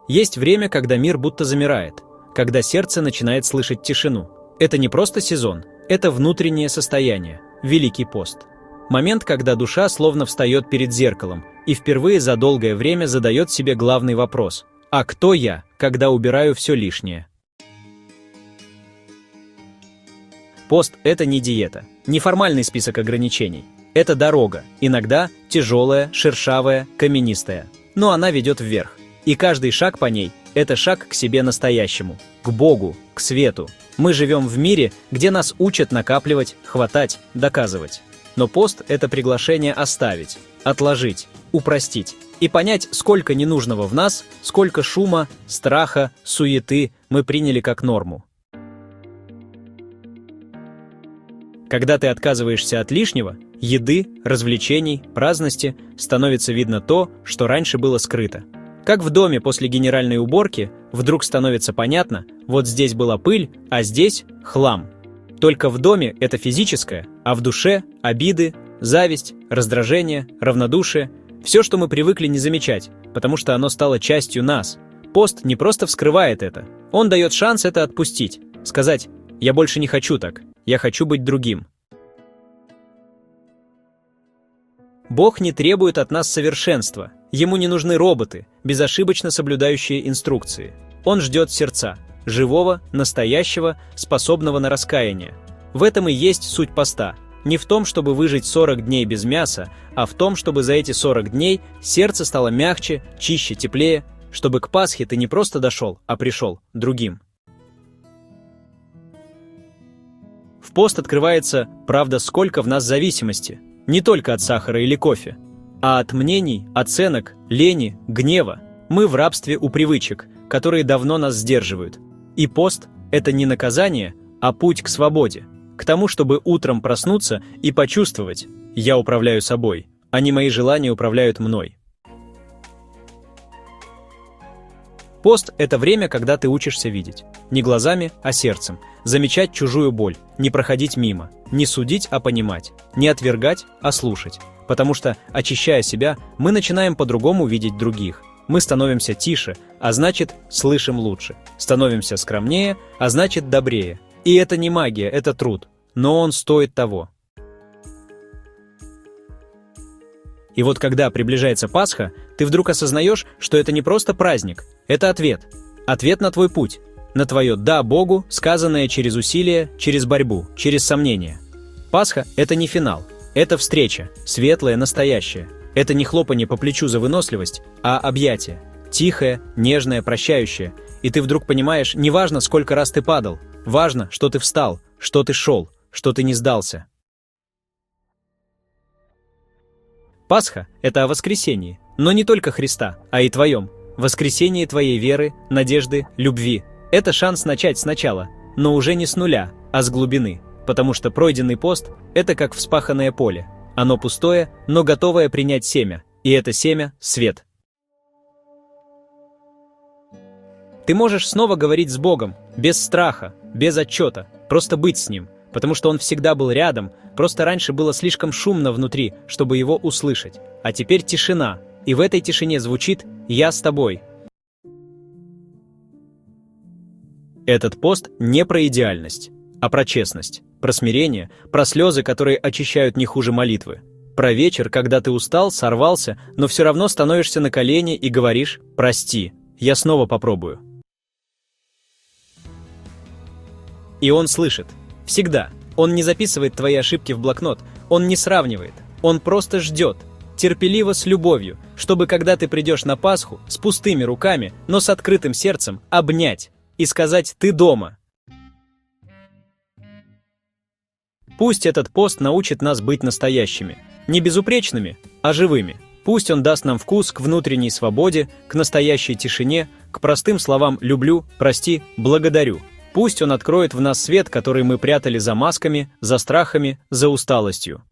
Есть время, когда мир будто замирает, когда сердце начинает слышать тишину. Это не просто сезон, это внутреннее состояние, Великий пост. Момент, когда душа словно встает перед зеркалом и впервые за долгое время задает себе главный вопрос: а кто я, когда убираю все лишнее? Пост – это не диета, не формальный список ограничений. Это дорога, иногда тяжелая, шершавая, каменистая. Но она ведет вверх. И каждый шаг по ней – это шаг к себе настоящему, к Богу, к свету. Мы живем в мире, где нас учат накапливать, хватать, доказывать. Но пост – это приглашение оставить, отложить, упростить и понять, сколько ненужного в нас, сколько шума, страха, суеты мы приняли как норму. Когда ты отказываешься от лишнего, еды, развлечений, праздности, становится видно то, что раньше было скрыто. Как в доме после генеральной уборки вдруг становится понятно: вот здесь была пыль, а здесь хлам. Только в доме это физическое, а в душе обиды, зависть, раздражение, равнодушие – все, что мы привыкли не замечать, потому что оно стало частью нас. Пост не просто вскрывает это, он дает шанс это отпустить, сказать: «Я больше не хочу так, я хочу быть другим». Бог не требует от нас совершенства, ему не нужны роботы, безошибочно соблюдающие инструкции. Он ждет сердца, живого, настоящего, способного на раскаяние. В этом и есть суть поста. Не в том, чтобы выжить 40 дней без мяса, а в том, чтобы за эти 40 дней сердце стало мягче, чище, теплее, чтобы к Пасхе ты не просто дошел, а пришел другим. В пост открывается, правда, сколько в нас зависимости. Не только от сахара или кофе, а от мнений, оценок, лени, гнева. Мы в рабстве у привычек, которые давно нас сдерживают. И пост – это не наказание, а путь к свободе, к тому, чтобы утром проснуться и почувствовать: я управляю собой, а не мои желания управляют мной. Пост – это время, когда ты учишься видеть. Не глазами, а сердцем. Замечать чужую боль, не проходить мимо. Не судить, а понимать. Не отвергать, а слушать. Потому что, очищая себя, мы начинаем по-другому видеть других. Мы становимся тише, а значит, слышим лучше. Становимся скромнее, а значит, добрее. И это не магия, это труд. Но он стоит того. И вот когда приближается Пасха, ты вдруг осознаешь, что это не просто праздник, это ответ. Ответ на твой путь. На твое «да» Богу, сказанное через усилия, через борьбу, через сомнения. Пасха – это не финал. Это встреча, светлая, настоящая. Это не хлопанье по плечу за выносливость, а объятие. Тихое, нежное, прощающее. И ты вдруг понимаешь, неважно, сколько раз ты падал. Важно, что ты встал, что ты шел, что ты не сдался. Пасха – это о воскресении, но не только Христа, а и твоем. Воскресение твоей веры, надежды, любви. Это шанс начать сначала, но уже не с нуля, а с глубины. Потому что пройденный пост – это как вспаханное поле. Оно пустое, но готовое принять семя. И это семя – свет. Ты можешь снова говорить с Богом, без страха, без отчета, просто быть с Ним. Потому что Он всегда был рядом, просто раньше было слишком шумно внутри, чтобы Его услышать. А теперь тишина, и в этой тишине звучит «Я с тобой». Этот пост не про идеальность, а про честность, про смирение, про слезы, которые очищают не хуже молитвы. Про вечер, когда ты устал, сорвался, но все равно становишься на колени и говоришь «Прости, я снова попробую». И Он слышит. Всегда. Он не записывает твои ошибки в блокнот, Он не сравнивает, Он просто ждет, терпеливо с любовью, чтобы когда ты придешь на Пасху с пустыми руками, но с открытым сердцем, обнять и сказать «ты дома». Пусть этот пост научит нас быть настоящими, не безупречными, а живыми. Пусть он даст нам вкус к внутренней свободе, к настоящей тишине, к простым словам «люблю», «прости», «благодарю». Пусть он откроет в нас свет, который мы прятали за масками, за страхами, за усталостью.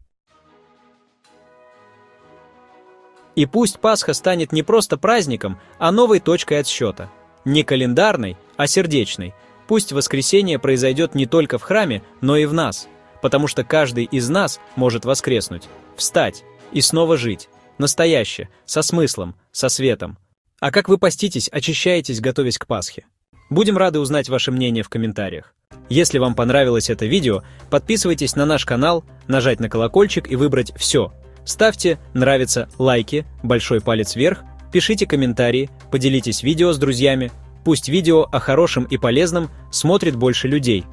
И пусть Пасха станет не просто праздником, а новой точкой отсчета. Не календарной, а сердечной. Пусть воскресение произойдет не только в храме, но и в нас. Потому что каждый из нас может воскреснуть, встать и снова жить. Настоящее, со смыслом, со светом. А как вы поститесь, очищаетесь, готовясь к Пасхе? Будем рады узнать ваше мнение в комментариях. Если вам понравилось это видео, подписывайтесь на наш канал, нажать на колокольчик и выбрать «Все». Ставьте «Нравится», лайки, большой палец вверх, пишите комментарии, поделитесь видео с друзьями. Пусть видео о хорошем и полезном смотрит больше людей.